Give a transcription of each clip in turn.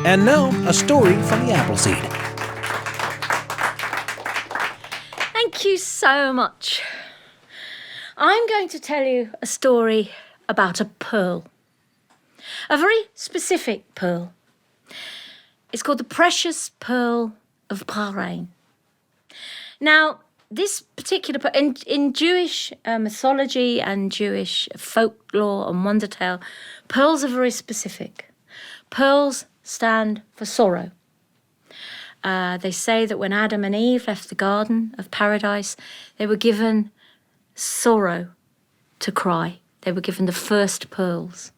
And now, a story from the Appleseed. Thank you so much. I'm going to tell you a story about a pearl. A very specific pearl. It's called the precious pearl of Bahrain. Now, this particular pearl, in Jewish mythology and Jewish folklore and wonder tale, pearls are very specific. Pearls stand for sorrow. They say that when Adam and Eve left the Garden of Paradise, they were given sorrow to cry. They were given the first pearls.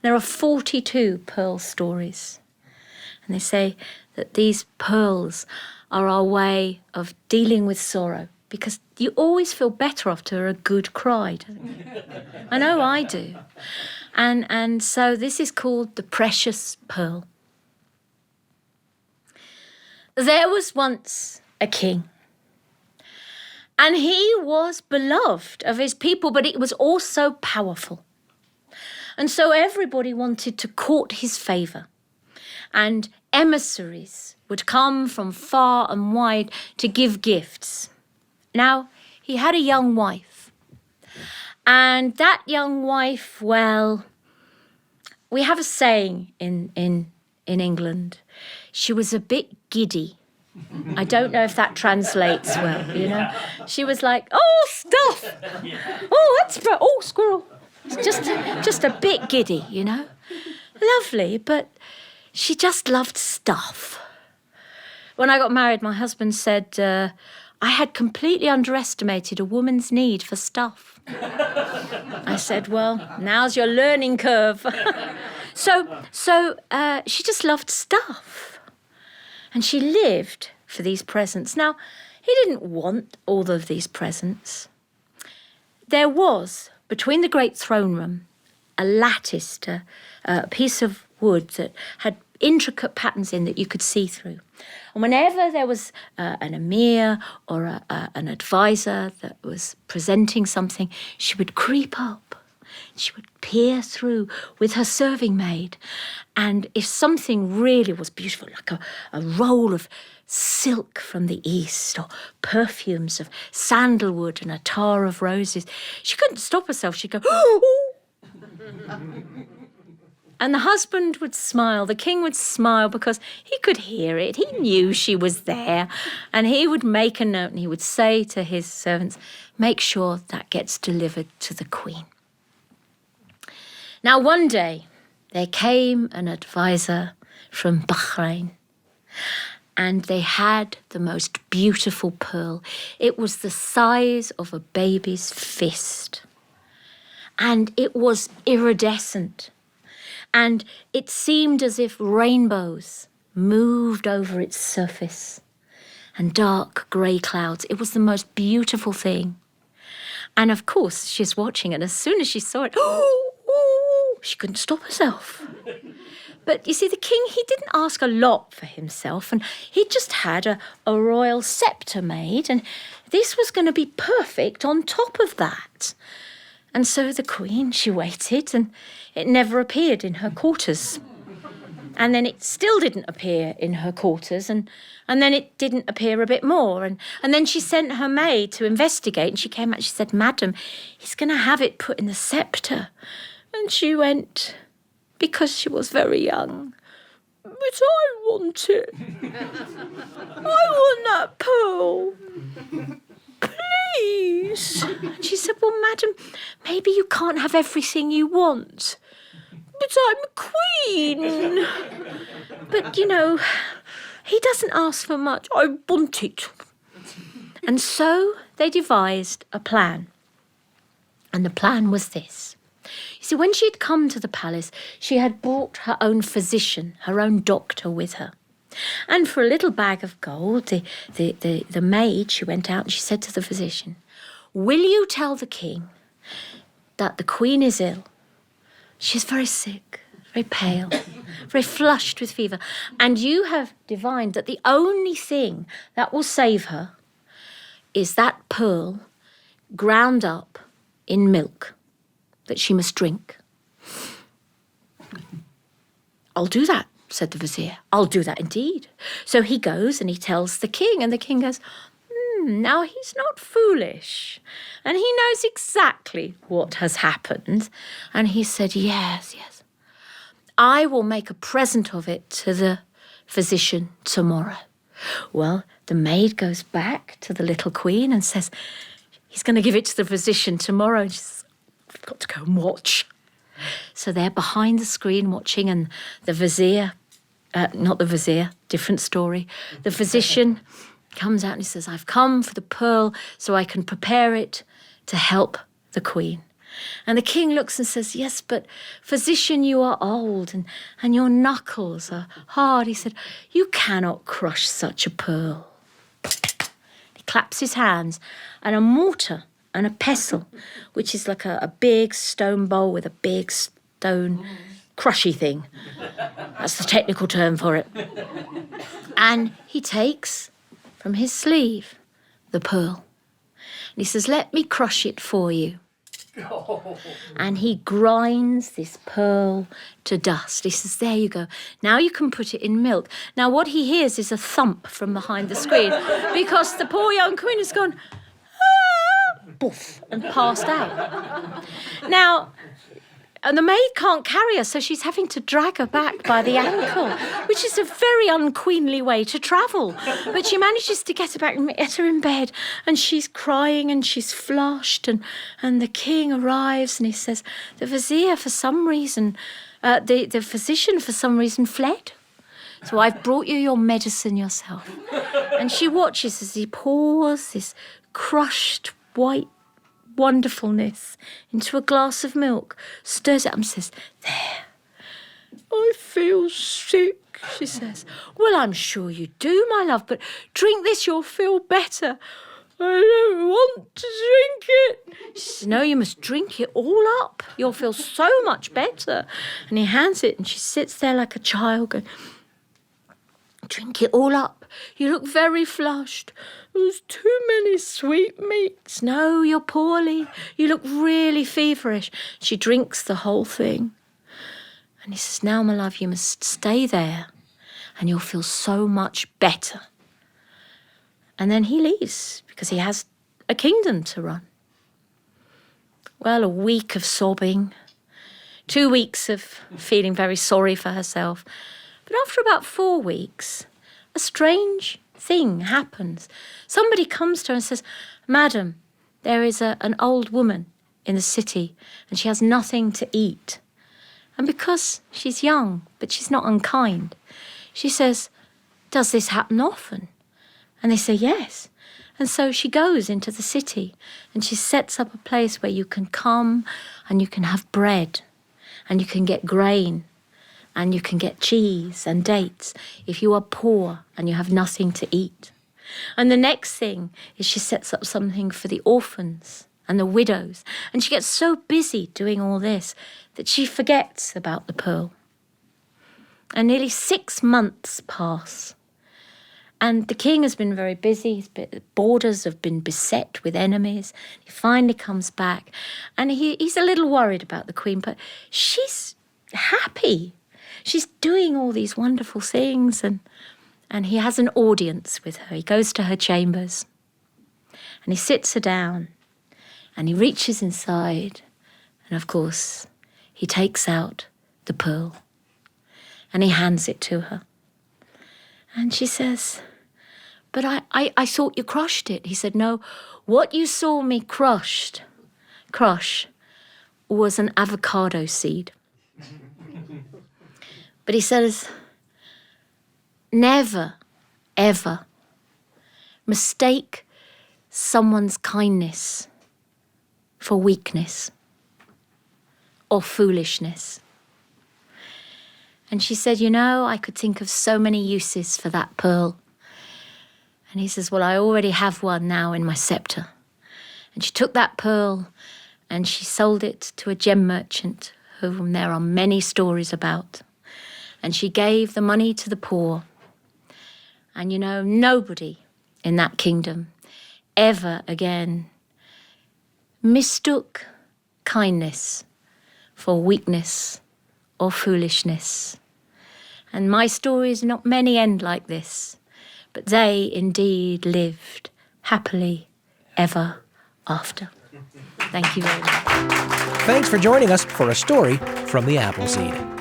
There are 42 pearl stories. And they say that these pearls are our way of dealing with sorrow, because you always feel better after a good cry, don't you? I know I do. And so this is called the precious pearl. There was once a king, and he was beloved of his people, but he was also powerful. And so everybody wanted to court his favour, and emissaries would come from far and wide to give gifts. Now, he had a young wife, and that young wife, well, we have a saying in England, she was a bit giddy. I don't know if that translates well, you know. She was like, oh, stuff. Oh, oh, squirrel. It's just a bit giddy, you know. Lovely, but she just loved stuff. When I got married, my husband said, I had completely underestimated a woman's need for stuff. I said, well, now's your learning curve. So she just loved stuff. And she lived for these presents. Now, he didn't want all of these presents. There was, between the great throne room, a latticed, a piece of wood that had intricate patterns in that you could see through. And whenever there was an emir or an advisor that was presenting something, she would creep up. She would peer through with her serving maid. And if something really was beautiful, like a roll of silk from the east or perfumes of sandalwood and attar of roses, she couldn't stop herself. She'd go, oh! And the husband would smile, the king would smile, because he could hear it. He knew she was there. And he would make a note and he would say to his servants, make sure that gets delivered to the queen. Now, one day, there came an advisor from Bahrain, and they had the most beautiful pearl. It was the size of a baby's fist, and it was iridescent, and it seemed as if rainbows moved over its surface, and dark grey clouds. It was the most beautiful thing. And of course, she's watching, and as soon as she saw it, she couldn't stop herself. But you see, the king, he didn't ask a lot for himself, and he just had a royal sceptre made, and this was going to be perfect on top of that. And so the queen, she waited, and it never appeared in her quarters. And then it still didn't appear in her quarters, and then it didn't appear a bit more. And then she sent her maid to investigate, and she came out and she said, Madam, he's going to have it put in the sceptre. And she went, because she was very young, but I want it. I want that pearl. Please. And she said, well, madam, maybe you can't have everything you want. But I'm a queen. But, you know, he doesn't ask for much. I want it. And so they devised a plan. And the plan was this. You see, when she'd come to the palace, she had brought her own physician, her own doctor with her. And for a little bag of gold, the maid, she went out and she said to the physician, will you tell the king that the queen is ill? She's very sick, very pale, very flushed with fever. And you have divined that the only thing that will save her is that pearl ground up in milk that she must drink. I'll do that, said the vizier. I'll do that indeed. So he goes and he tells the king, and the king goes, now he's not foolish. And he knows exactly what has happened. And he said, yes. I will make a present of it to the physician tomorrow. Well, the maid goes back to the little queen and says, he's going to give it to the physician tomorrow. And she says, I've got to go and watch. So they're behind the screen watching, and the vizier, not the vizier, different story, the physician comes out and he says, I've come for the pearl so I can prepare it to help the queen. And the king looks and says, yes, but physician, you are old and your knuckles are hard. He said, you cannot crush such a pearl. He claps his hands, and a mortar and a pestle, which is like a big stone bowl with a big stone crushy thing. That's the technical term for it. And he takes from his sleeve the pearl. And he says, let me crush it for you. And he grinds this pearl to dust. He says, there you go. Now you can put it in milk. Now what he hears is a thump from behind the screen because the poor young queen has gone, boof, and passed out. Now, and the maid can't carry her, so she's having to drag her back by the ankle, which is a very unqueenly way to travel. But she manages to get her back and get her in bed, and she's crying and she's flushed, and the king arrives and he says, the vizier, for some reason, the physician, for some reason, fled. So I've brought you your medicine yourself. And she watches as he pours this crushed white wonderfulness into a glass of milk, stirs it up and says, there, I feel sick, she says. Well, I'm sure you do, my love, but drink this, you'll feel better. I don't want to drink it. She says, no, you must drink it all up. You'll feel so much better. And he hands it, and she sits there like a child going, drink it all up. You look very flushed. There's too many sweetmeats. No, you're poorly. You look really feverish. She drinks the whole thing. And he says, now, my love, you must stay there and you'll feel so much better. And then he leaves because he has a kingdom to run. Well, a week of sobbing, 2 weeks of feeling very sorry for herself. But after about 4 weeks, a strange thing happens. Somebody comes to her and says, Madam, there is an old woman in the city and she has nothing to eat. And because she's young, but she's not unkind, she says, does this happen often? And they say, yes. And so she goes into the city and she sets up a place where you can come and you can have bread and you can get grain and you can get cheese and dates if you are poor and you have nothing to eat. And the next thing is she sets up something for the orphans and the widows. And she gets so busy doing all this that she forgets about the pearl. And nearly 6 months pass. And the king has been very busy. His borders have been beset with enemies. He finally comes back. And he's a little worried about the queen, but she's happy. She's doing all these wonderful things, and he has an audience with her. He goes to her chambers, and he sits her down, and he reaches inside, and of course, he takes out the pearl, and he hands it to her. And she says, but I thought you crushed it. He said, no, what you saw me crush was an avocado seed. But he says, never, ever mistake someone's kindness for weakness or foolishness. And she said, you know, I could think of so many uses for that pearl. And he says, well, I already have one now in my scepter. And she took that pearl and she sold it to a gem merchant whom there are many stories about. And she gave the money to the poor. And, you know, nobody in that kingdom ever again mistook kindness for weakness or foolishness. And my stories, not many end like this, but they indeed lived happily ever after. Thank you very much. Thanks for joining us for A Story from the Appleseed.